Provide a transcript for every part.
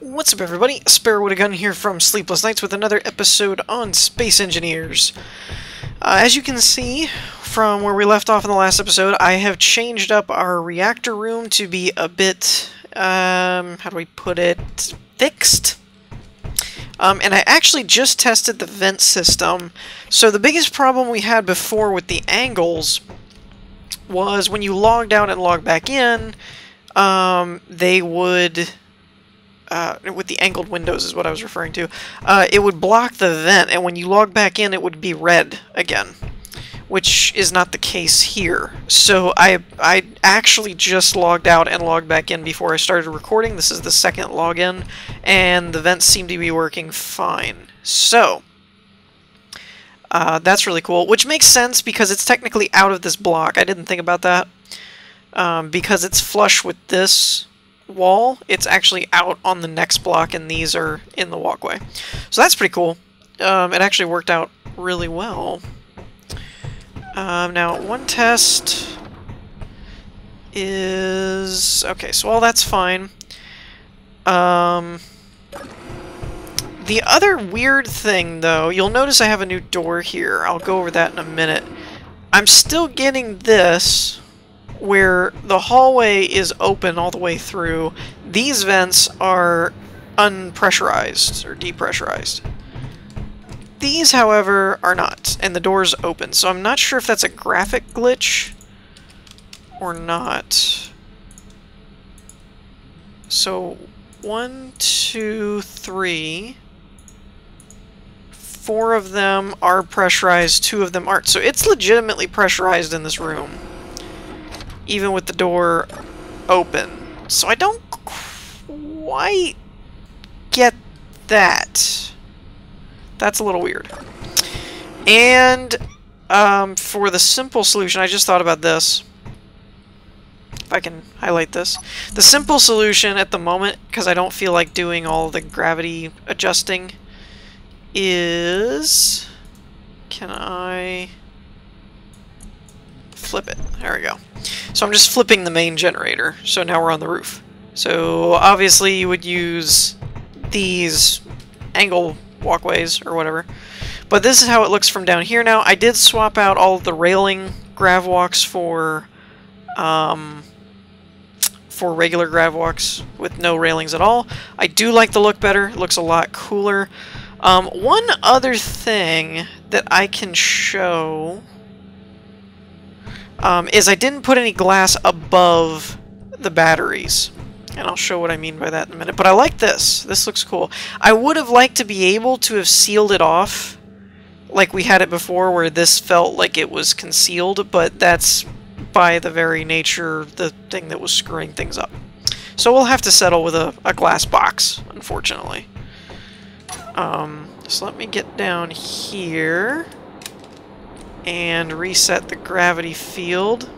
What's up, everybody? Sparrow with a Gun here from Sleepless Nights with another episode on Space Engineers. As you can see from where we left off in the last episode, I have changed up our reactor room to be a bit, how do we put it, fixed? And I actually just tested the vent system. So the biggest problem we had before with the angles was when you logged out and logged back in, they would... with the angled windows is what I was referring to, it would block the vent, and when you log back in, it would be red again, which is not the case here. So I actually just logged out and logged back in before I started recording. This is the second login, and the vents seem to be working fine. So that's really cool, which makes sense because it's technically out of this block. I didn't think about that. Because it's flush with this wall, it's actually out on the next block, and these are in the walkway. So that's pretty cool. It actually worked out really well. Now, one test is... okay, so all that's fine. The other weird thing, though, you'll notice I have a new door here. I'll go over that in a minute. I'm still getting this, where the hallway is open all the way through. These vents are unpressurized, or depressurized. These, however, are not, and the door's open, so I'm not sure if that's a graphic glitch or not. So, 1, 2, 3... 4 of them are pressurized, 2 of them aren't. So it's legitimately pressurized in this room, even with the door open. So I don't quite get that. That's a little weird. And for the simple solution, I just thought about this. If I can highlight this. The simple solution at the moment, because I don't feel like doing all the gravity adjusting, is... can I flip it? There we go. So I'm just flipping the main generator, so now we're on the roof. So obviously you would use these angle walkways or whatever, but this is how it looks from down here now. I did swap out all of the railing grav walks for regular grav walks with no railings at all. I do like the look better. It looks a lot cooler. One other thing that I can show is I didn't put any glass above the batteries. And I'll show what I mean by that in a minute. But I like this. This looks cool. I would have liked to be able to have sealed it off like we had it before, where this felt like it was concealed, but that's by the very nature the thing that was screwing things up. So we'll have to settle with a glass box, unfortunately. So let me get down here and reset the gravity field.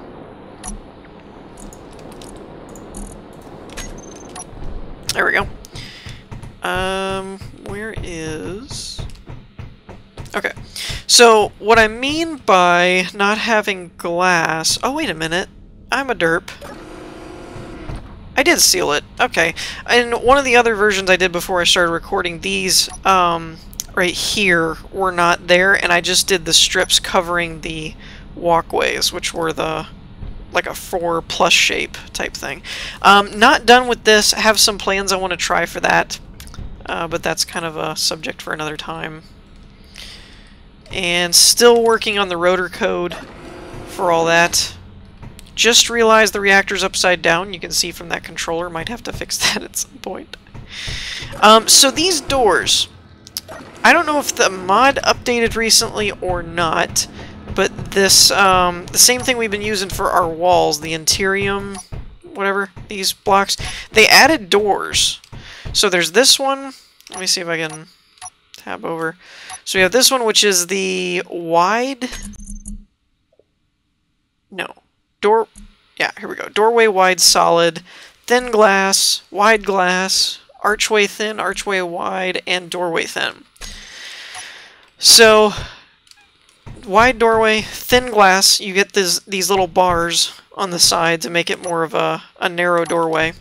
There we go. Where is... okay. So, what I mean by not having glass... oh, wait a minute. I'm a derp. I did seal it. Okay. And one of the other versions I did before I started recording, these, right here were not there, and I just did the strips covering the walkways, which were the like a 4+ shape type thing. Not done with this. I have some plans I want to try for that, but that's kind of a subject for another time. And still working on the rotor code for all that. Just realized the reactor's upside down. You can see from that controller. Might have to fix that at some point. So these doors, I don't know if the mod updated recently or not, but this, the same thing we've been using for our walls, the Interium, whatever, these blocks, they added doors. So there's this one. Let me see if I can tab over. So we have this one, which is the wide... no. Door... yeah, here we go. Doorway wide solid, thin glass, wide glass, archway thin, archway wide, and doorway thin. So, wide doorway, thin glass, you get these little bars on the side to make it more of a narrow doorway.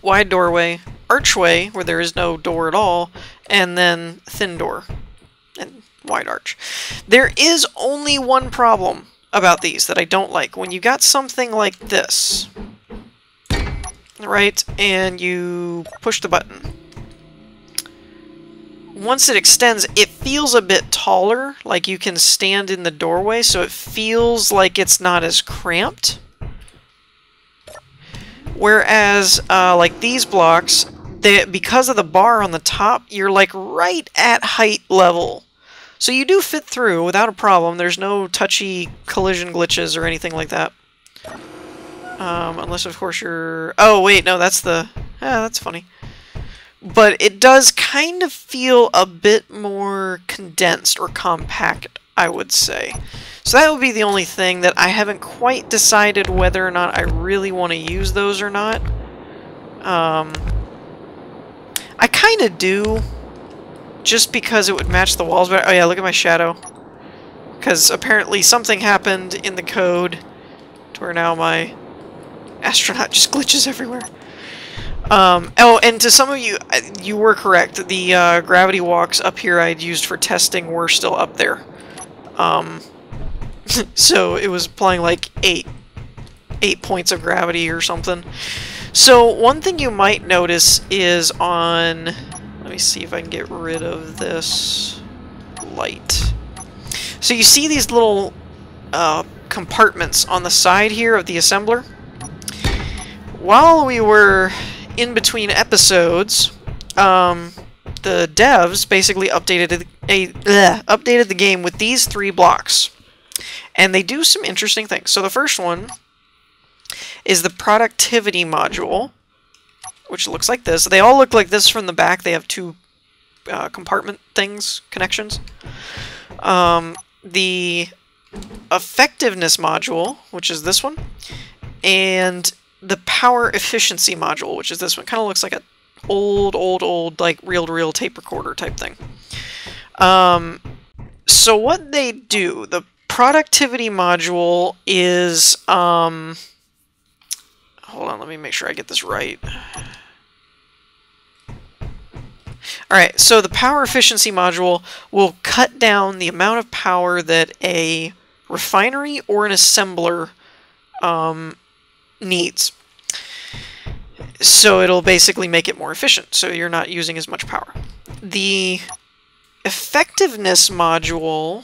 Wide doorway, archway where there is no door at all, and then thin door and wide arch. There is only one problem about these that I don't like. When you got something like this, right, and you push the button, once it extends, it feels a bit taller, like you can stand in the doorway, so it feels like it's not as cramped. Whereas, like these blocks, because of the bar on the top, you're like right at height level. So you do fit through without a problem. There's no touchy collision glitches or anything like that. Unless, of course, you're... Oh, wait, no, that's the... that's funny. But it does kind of feel a bit more condensed or compact, I would say. So that would be the only thing that I haven't quite decided whether or not I really want to use those or not. I kind of do, just because it would match the walls better. Oh yeah, look at my shadow. Because apparently something happened in the code to where now my astronaut just glitches everywhere. Oh, and to some of you, you were correct. The gravity walks up here I had used for testing were still up there. So it was applying like 8 points of gravity or something. So one thing you might notice is on... Let me see if I can get rid of this light. So you see these little compartments on the side here of the assembler? While we were in between episodes, the devs basically updated the game with these 3 blocks. And they do some interesting things. So the first one is the productivity module, which looks like this. They all look like this from the back. They have 2 compartment things, connections. The effectiveness module, which is this one, and the power efficiency module, which is this one. Kind of looks like an old, like reel-to-reel tape recorder type thing. So what they do, the productivity module is, hold on, let me make sure I get this right. Alright, so the power efficiency module will cut down the amount of power that a refinery or an assembler needs. So it'll basically make it more efficient, so you're not using as much power. The effectiveness module...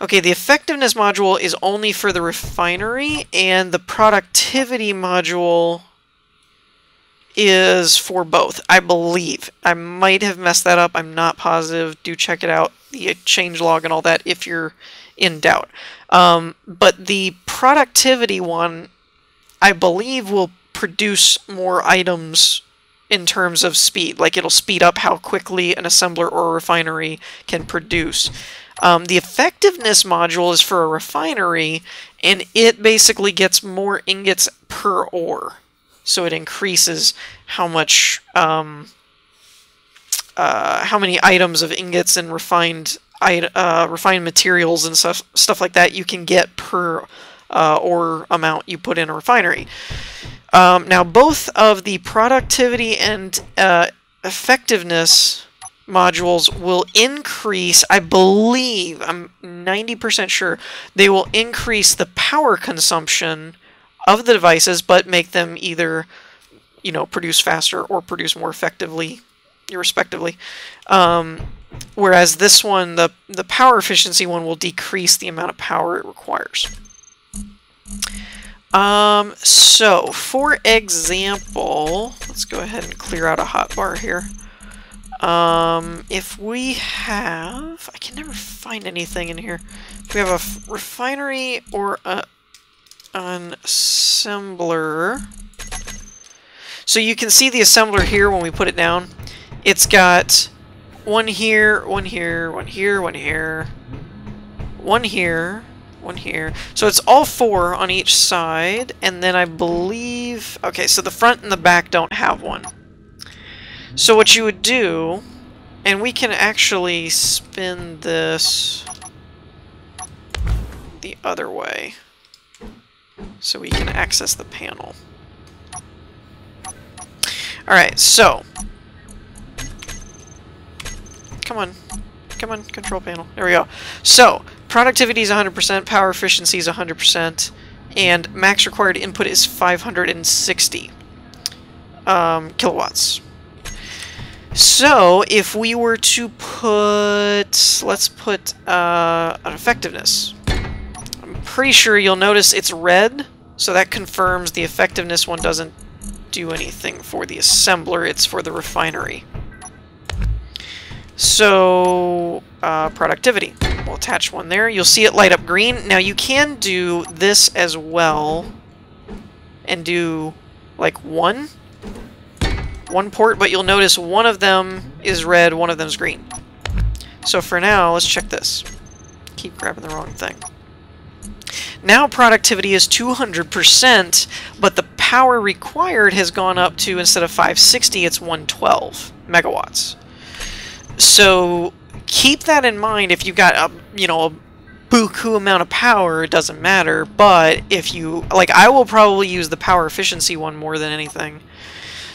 Okay, the effectiveness module is only for the refinery, and the productivity module is for both, I believe. I might have messed that up. I'm not positive. Do check it out, the changelog and all that, if you're in doubt. But the productivity one, I believe, will produce more items in terms of speed. Like, it'll speed up how quickly an assembler or a refinery can produce. The effectiveness module is for a refinery, and it basically gets more ingots per ore. So it increases how much, how many items of ingots and refined materials and stuff like that you can get per ore amount you put in a refinery. Now, both of the productivity and effectiveness modules will increase, I believe, I'm 90% sure, they will increase the power consumption of the devices, but make them either, you know, produce faster or produce more effectively, respectively. Whereas this one, the power efficiency one, will decrease the amount of power it requires. So, for example, let's go ahead and clear out a hotbar here. If we have... I can never find anything in here. If we have a refinery or an assembler... So you can see the assembler here when we put it down. It's got one here, one here, one here, one here, one here, one here. So it's all 4 on each side, and then I believe... Okay, so the front and the back don't have one. So what you would do, and we can actually spin this the other way, so we can access the panel. Alright, so... Come on. Come on, control panel. There we go. So, productivity is 100%, power efficiency is 100%, and max required input is 560 kilowatts. So, if we were to put... Let's put an effectiveness. I'm pretty sure you'll notice it's red, so that confirms the effectiveness one doesn't do anything for the assembler, it's for the refinery. So, productivity. We'll attach one there. You'll see it light up green. Now, you can do this as well and do, like, one port, but you'll notice one of them is red, one of them's green. So for now, let's check this. Keep grabbing the wrong thing. Now productivity is 200%, but the power required has gone up to, instead of 560, it's 112 megawatts. So keep that in mind. If you've got a, you know, a buku amount of power, it doesn't matter. But if you, like, I will probably use the power efficiency one more than anything.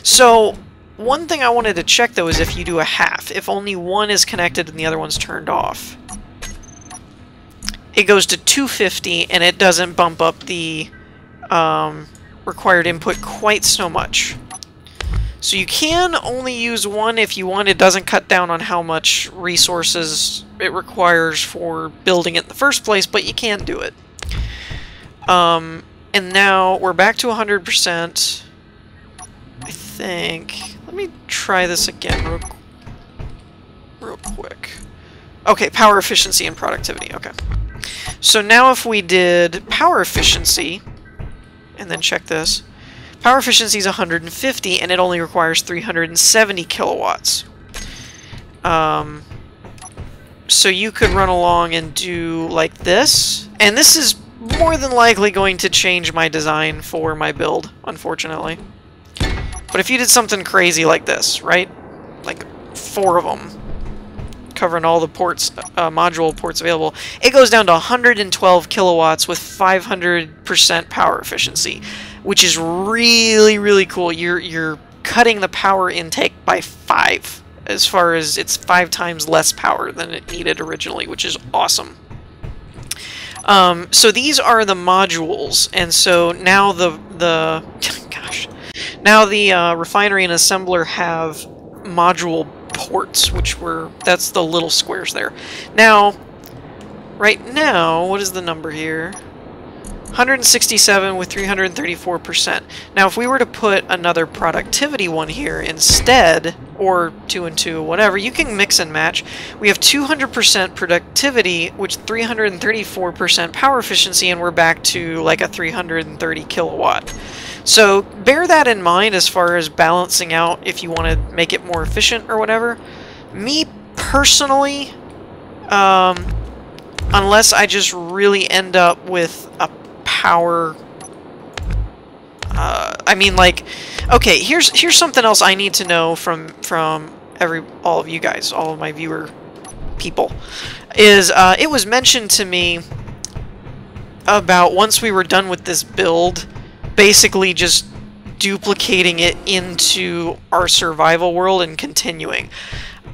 So one thing I wanted to check though is if you do a half, if only one is connected and the other one's turned off, it goes to 250 and it doesn't bump up the required input quite so much. So you can only use one if you want. It doesn't cut down on how much resources it requires for building it in the first place, but you can do it. And now we're back to 100%. I think... Let me try this again real quick. Okay, power efficiency and productivity. Okay. So now if we did power efficiency, and then check this, power efficiency is 150, and it only requires 370 kilowatts. So you could run along and do like this, and this is more than likely going to change my design for my build, unfortunately. But if you did something crazy like this, right? Like 4 of them, covering all the ports, module ports available, it goes down to 112 kilowatts with 500% power efficiency, which is really, really cool. You're cutting the power intake by 5, as far as it's 5 times less power than it needed originally, which is awesome. So these are the modules, and so now the gosh, now the refinery and assembler have module ports, which that's the little squares there. Now, right now, what is the number here? 167 with 334%. Now, if we were to put another productivity one here instead, or 2 and 2, whatever, you can mix and match. We have 200% productivity, which 334% power efficiency, and we're back to like a 330 kilowatt. So bear that in mind as far as balancing out if you want to make it more efficient or whatever. Me personally, unless I just really end up with a power, I mean, like, okay, here's something else I need to know from all of you guys, all of my viewer people, is it was mentioned to me about once we were done with this build, basically just duplicating it into our survival world and continuing.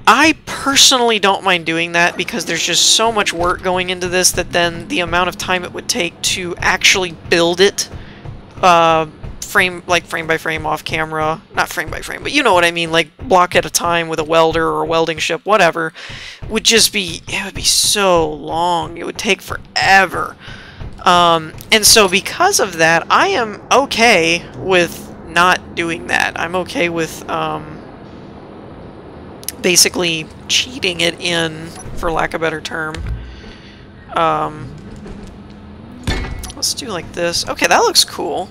I personally don't mind doing that because there's just so much work going into this that then the amount of time it would take to actually build it, frame by frame off camera, not frame by frame, but you know what I mean, like block at a time with a welder or a welding ship, whatever, would just be, it would be so long, it would take forever. And so because of that, I am okay with not doing that. I'm okay with, basically cheating it in, for lack of a better term. Let's do like this. Okay, that looks cool.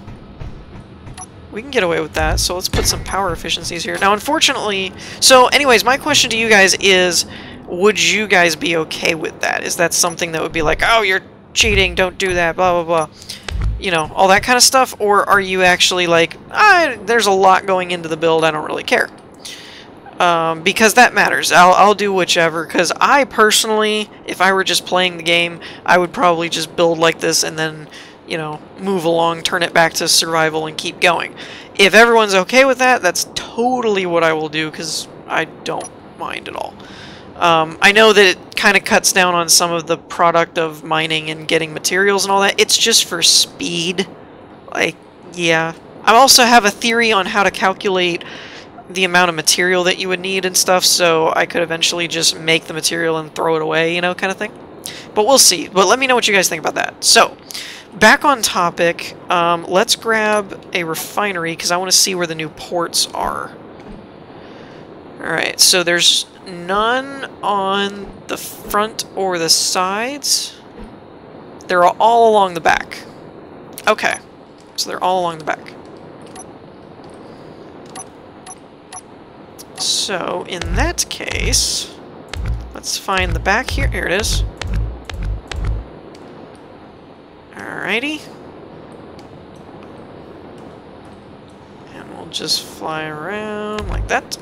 We can get away with that, so let's put some power efficiencies here. Now, unfortunately... So, anyways, my question to you guys is, would you guys be okay with that? Is that something that would be like, oh, you're cheating, don't do that, blah, blah, blah. You know, all that kind of stuff? Or are you actually like, there's a lot going into the build, I don't really care? Because that matters. I'll do whichever, because I personally, if I were just playing the game, I would probably just build like this and then you know, move along, turn it back to survival, and keep going. If everyone's okay with that, that's totally what I will do, because I don't mind at all. I know that it kind of cuts down on some of the product of mining and getting materials and all that. It's just for speed. Like, yeah. I also have a theory on how to calculate the amount of material that you would need and stuff, so I could eventually just make the material and throw it away, you know, kind of thing. But we'll see. But let me know what you guys think about that. So, back on topic, let's grab a refinery, because I want to see where the new ports are. Alright, so there's none on the front or the sides. They're all along the back. Okay, so they're all along the back. So, in that case, let's find the back here. Here it is. Alrighty. And we'll just fly around like that.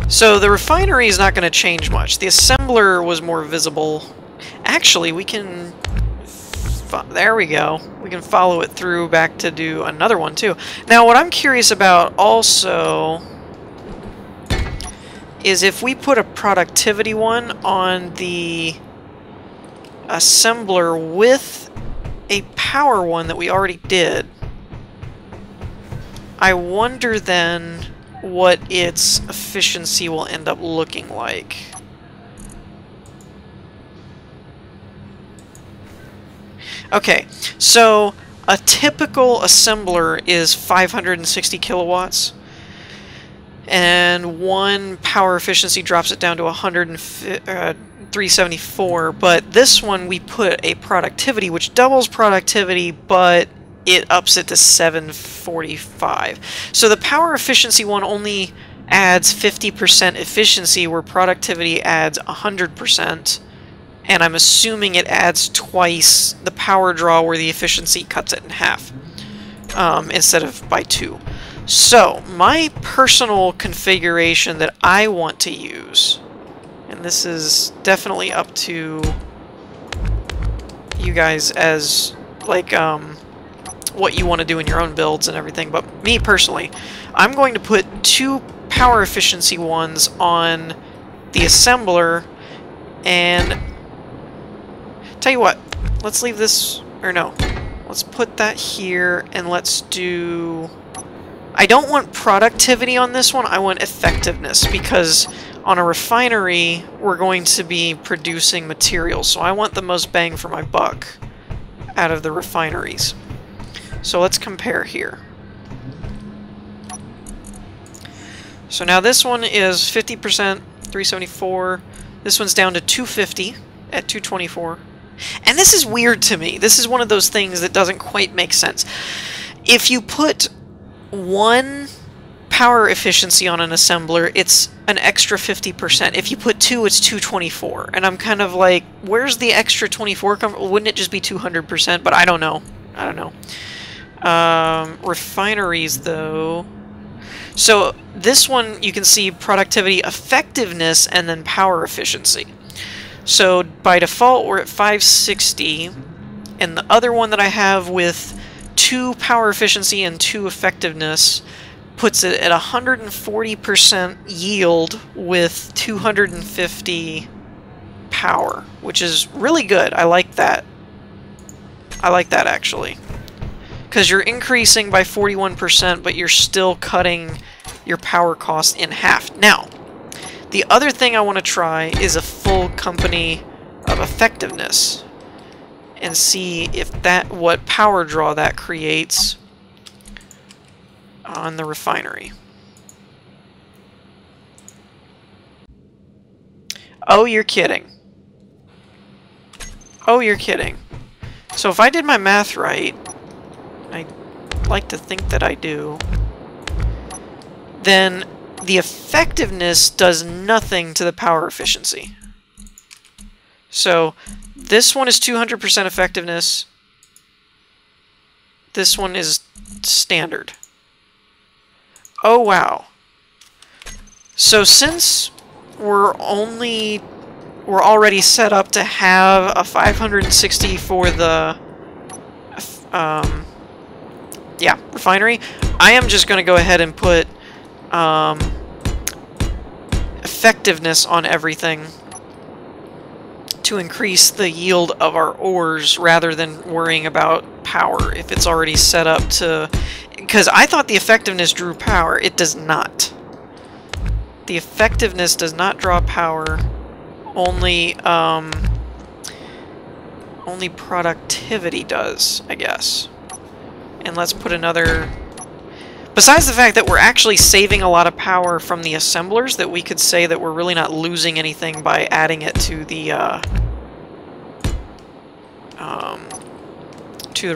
So the refinery is not going to change much. The assembler was more visible. Actually, we can... There we go. We can follow it through back to do another one, too. Now, what I'm curious about also is if we put a productivity one on the assembler with a power one that we already did, I wonder then what its efficiency will end up looking like. Okay, so a typical assembler is 560 kilowatts, and one power efficiency drops it down to 374, but this one we put a productivity which doubles productivity, but it ups it to 745. So the power efficiency one only adds 50% efficiency, where productivity adds 100%. And I'm assuming it adds twice the power draw, where the efficiency cuts it in half, instead of by 2. So, my personal configuration that I want to use, and this is definitely up to you guys as, like, what you want to do in your own builds and everything, but me personally, I'm going to put 2 power efficiency ones on the assembler, and tell you what, let's leave this, or no, let's put that here, and let's do... I don't want productivity on this one, I want effectiveness, because on a refinery, we're going to be producing materials, so I want the most bang for my buck out of the refineries. So let's compare here. So now this one is 50%, 374. This one's down to 250 at 224. And this is weird to me. This is one of those things that doesn't quite make sense. If you put one power efficiency on an assembler, it's an extra 50%. If you put 2, it's 224. And I'm kind of like, where's the extra 24 come from? Wouldn't it just be 200%? But I don't know. I don't know. Refineries, though. So this one, you can see productivity, effectiveness, and then power efficiency. So by default, we're at 560, and the other one that I have with 2 power efficiency and 2 effectiveness puts it at 140% yield with 250 power, which is really good. I like that. I like that, actually. Because you're increasing by 41%, but you're still cutting your power cost in half. Now, the other thing I want to try is a full company of effectiveness, and see if what power draw that creates on the refinery. Oh, you're kidding. Oh, you're kidding. So if I did my math right, I like to think that I do, then the effectiveness does nothing to the power efficiency. So this one is 200% effectiveness. This one is standard. Oh, wow. So since we're only we're already set up to have a 560 for the yeah, refinery. I am just going to go ahead and put effectiveness on everything to increase the yield of our ores rather than worrying about power if it's already set up to... Because I thought the effectiveness drew power. It does not. The effectiveness does not draw power. Only productivity does, I guess. And let's put another... Besides the fact that we're actually saving a lot of power from the assemblers, that we could say that we're really not losing anything by adding it to the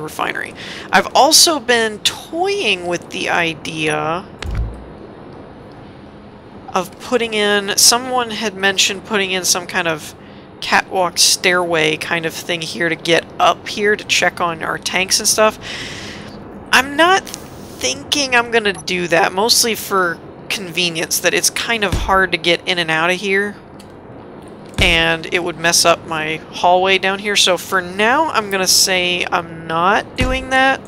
refinery. I've also been toying with the idea of putting in... Someone had mentioned putting in some kind of catwalk stairway kind of thing here to get up here to check on our tanks and stuff. I'm not thinking I'm gonna do that, mostly for convenience, that it's kind of hard to get in and out of here, and it would mess up my hallway down here. So for now, I'm gonna say I'm not doing that,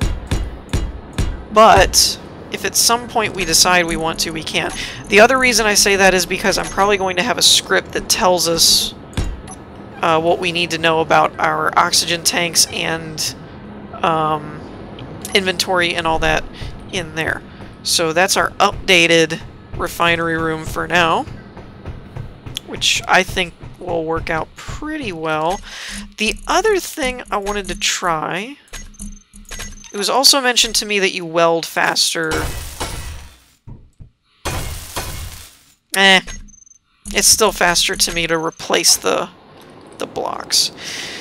but if at some point we decide we want to, we can. The other reason I say that is because I'm probably going to have a script that tells us what we need to know about our oxygen tanks and inventory and all that in there. So that's our updated refinery room for now, which I think will work out pretty well. The other thing I wanted to try, it was also mentioned to me that you weld faster. It's still faster to me to replace the blocks.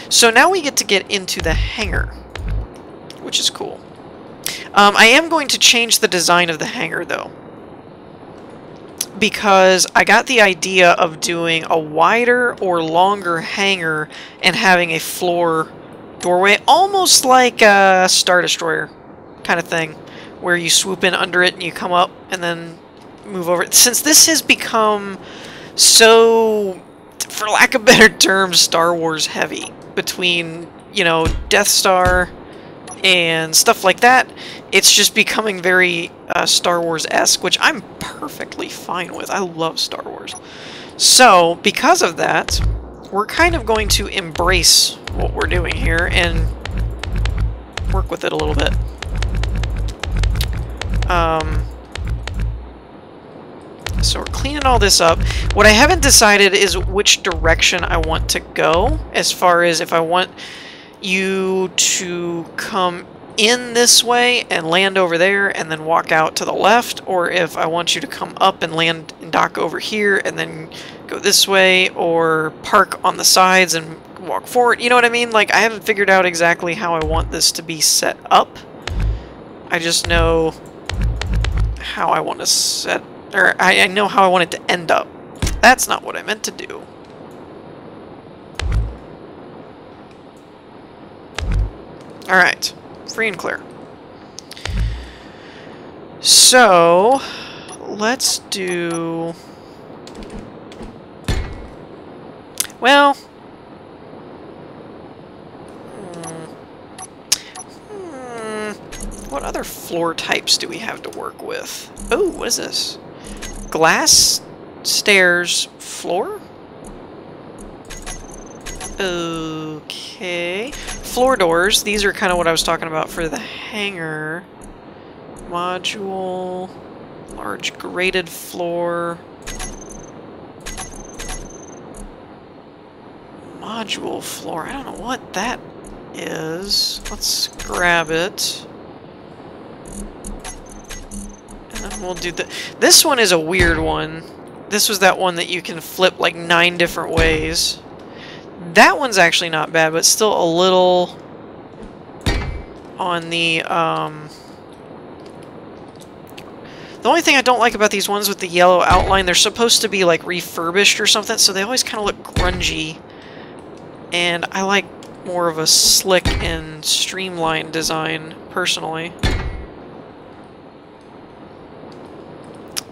So now we get to get into the hangar, which is cool. I am going to change the design of the hangar, though, because I got the idea of doing a wider or longer hangar and having a floor doorway, almost like a Star Destroyer kind of thing, where you swoop in under it and you come up and then move over. Since this has become so, for lack of better terms, Star Wars heavy, between, you know, Death Star and stuff like that, it's just becoming very Star Wars-esque, which I'm perfectly fine with. I love Star Wars. So, because of that, we're kind of going to embrace what we're doing here and work with it a little bit. So we're cleaning all this up. What I haven't decided is which direction I want to go, as far as if I want you to come in this way and land over there and then walk out to the left, or if I want you to come up and land and dock over here and then go this way, or park on the sides and walk forward. You know what I mean? Like, I haven't figured out exactly how I want this to be set up. I just know how I want to set, or I know how I want it to end up. That's not what I meant to do. Alright, free and clear. So, let's do... Well... What other floor types do we have to work with? Oh, what is this? Glass stairs floor? Okay. Floor doors. These are kind of what I was talking about for the hangar. Module. Large grated floor. Module floor. I don't know what that is. Let's grab it. And then we'll do the... This one is a weird one. This was that one that you can flip like 9 different ways. That one's actually not bad, but still a little on the only thing I don't like about these ones with the yellow outline, they're supposed to be like refurbished or something, so they always kind of look grungy. And I like more of a slick and streamlined design, personally.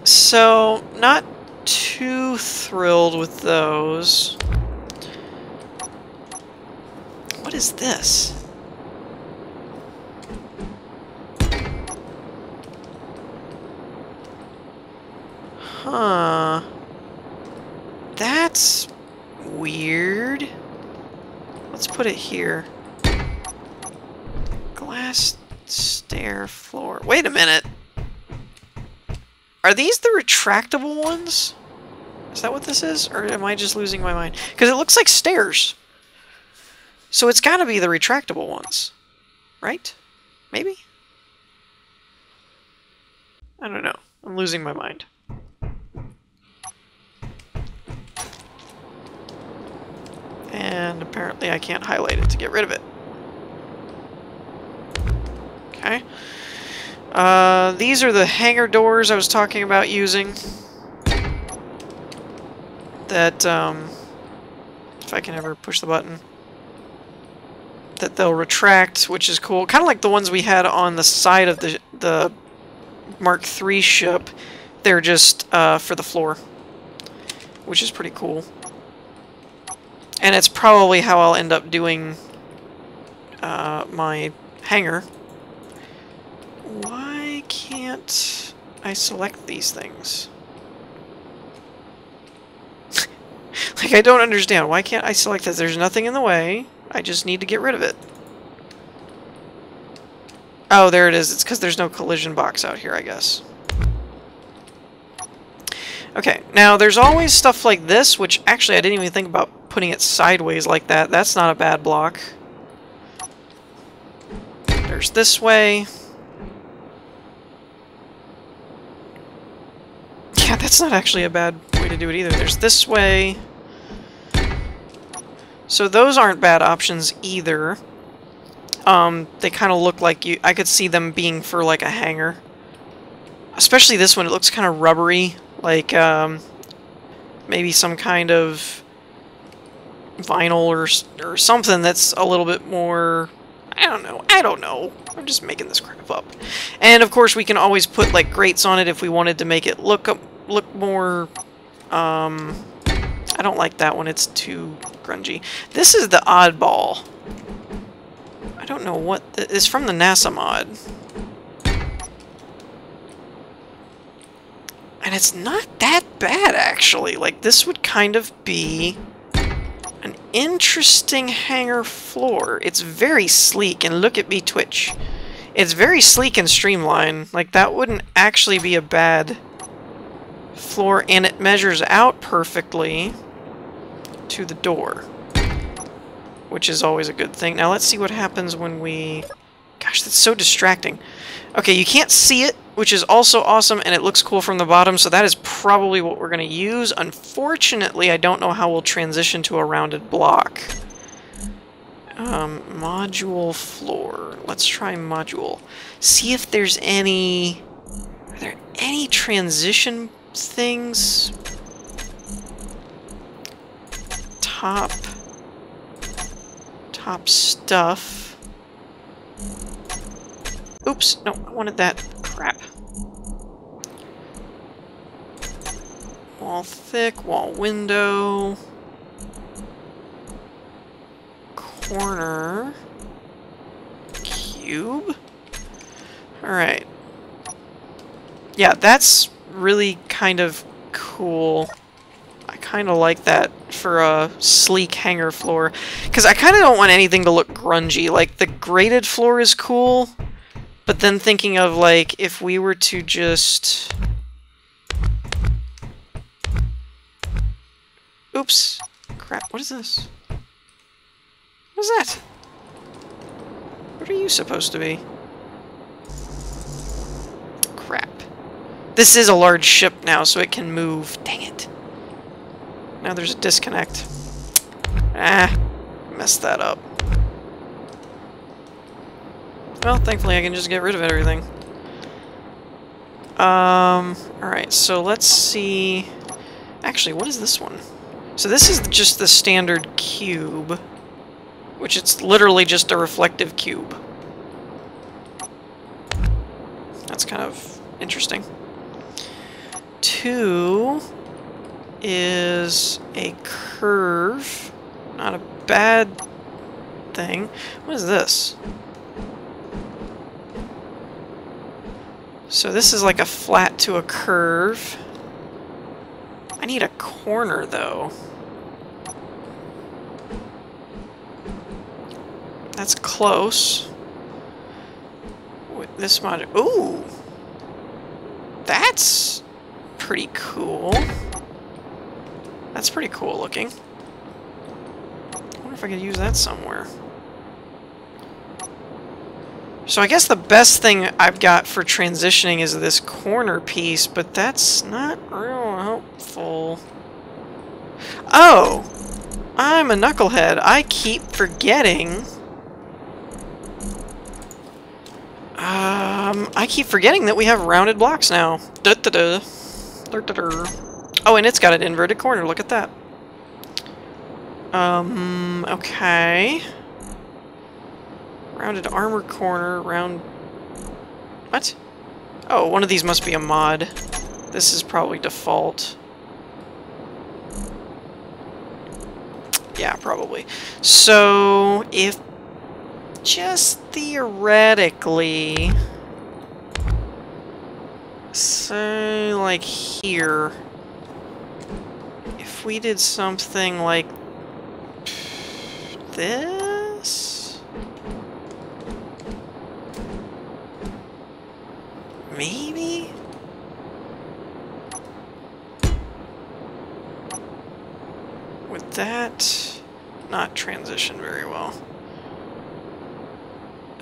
So, not too thrilled with those. is this? Huh. That's weird. Let's put it here. Glass stair floor. Wait a minute. Are these the retractable ones? Is that what this is? Or am I just losing my mind? Because it looks like stairs. So it's got to be the retractable ones. Right? Maybe? I don't know. I'm losing my mind. And apparently I can't highlight it to get rid of it. Okay. These are the hangar doors I was talking about using. That, if I can ever push the button, that they'll retract, which is cool. Kind of like the ones we had on the side of the Mark III ship. They're just for the floor, which is pretty cool. And it's probably how I'll end up doing my hangar. Why can't I select these things? Like, I don't understand. Why can't I select this? There's nothing in the way. I just need to get rid of it. Oh, there it is. It's because there's no collision box out here, I guess. Okay, now there's always stuff like this, which actually I didn't even think about putting it sideways like that. That's not a bad block. There's this way. Yeah, that's not actually a bad way to do it either. There's this way. So those aren't bad options either. They kind of look like I could see them being for like a hangar. Especially this one, it looks kind of rubbery. Like, maybe some kind of vinyl or something that's a little bit more... I don't know. I'm just making this crap up. And of course we can always put like grates on it if we wanted to make it look more... I don't like that one, it's too grungy. This is the oddball. I don't know what... It's from the NASA mod. And it's not that bad, actually. Like, this would kind of be an interesting hangar floor. It's very sleek, and look at me twitch. It's very sleek and streamlined. Like, that wouldn't actually be a bad floor, and it measures out perfectly to the door, which is always a good thing. Now, let's see what happens when we... Gosh, that's so distracting. Okay, you can't see it, which is also awesome, and it looks cool from the bottom, so that is probably what we're going to use. Unfortunately, I don't know how we'll transition to a rounded block. Module floor. Let's try module. See if there's any... Are there any transition things? Top stuff. Oops, no, I wanted that. Crap. Wall thick, wall window. Corner. Cube. Alright. Yeah, that's really kind of cool. I kind of like that for a sleek hangar floor. Because I kind of don't want anything to look grungy. Like, the graded floor is cool. But then thinking of, like, if we were to just... Oops. Crap, what is this? What is that? What are you supposed to be? Crap. This is a large ship now, so it can move. Dang it. Now there's a disconnect. Ah, messed that up. Well, thankfully I can just get rid of everything. Alright, so let's see... Actually, what is this one? So this is just the standard cube, which it's literally just a reflective cube. That's kind of interesting. 2 is a curve. Not a bad thing. What is this? So this is like a flat to a curve. I need a corner, though. That's close. With this mod... Ooh! That's pretty cool. That's pretty cool looking. I wonder if I could use that somewhere. So I guess the best thing I've got for transitioning is this corner piece, but that's not real helpful. Oh! I'm a knucklehead. I keep forgetting... I keep forgetting that we have rounded blocks now. Da-da-da. Da-da-da. Oh, and it's got an inverted corner. Look at that. Okay. Rounded armor corner, round... What? Oh, one of these must be a mod. This is probably default. Yeah, probably. So, if just theoretically... Say, like here... If we did something like... this? Maybe? Would that not transition very well?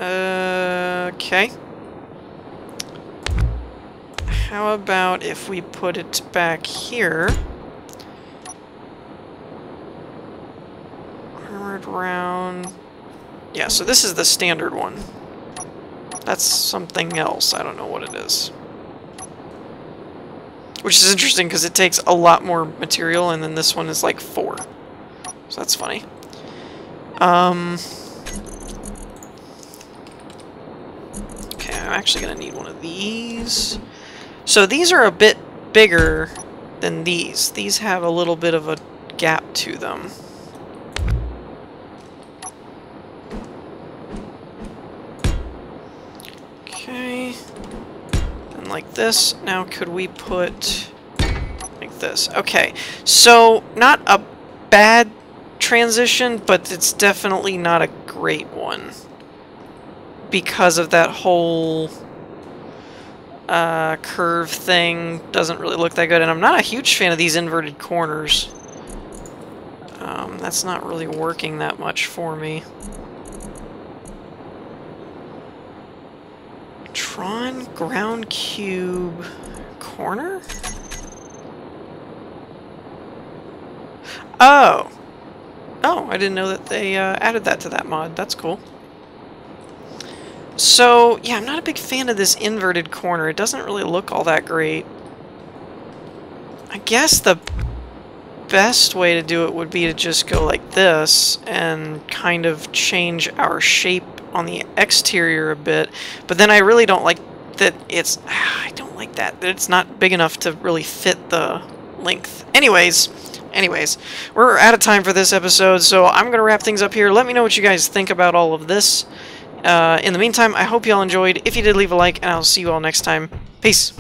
Okay. How about if we put it back here? Armored round... Yeah, so this is the standard one. That's something else. I don't know what it is. Which is interesting because it takes a lot more material, and then this one is like 4. So that's funny. Okay, I'm actually going to need one of these. So these are a bit bigger than these. These have a little bit of a gap to them. Okay. And like this. Now could we put like this? Okay. So not a bad transition, but it's definitely not a great one. Because of that whole curve thing. Doesn't really look that good. And I'm not a huge fan of these inverted corners. That's not really working that much for me. Tron ground cube corner? Oh! Oh, I didn't know that they added that to that mod. That's cool. So, yeah, I'm not a big fan of this inverted corner. It doesn't really look all that great. I guess the best way to do it would be to just go like this and kind of change our shape on the exterior a bit. But then I really don't like that it's... I don't like that it's not big enough to really fit the length. Anyways, we're out of time for this episode, so I'm going to wrap things up here. Let me know what you guys think about all of this. In the meantime, I hope you all enjoyed. If you did, leave a like, and I'll see you all next time. Peace!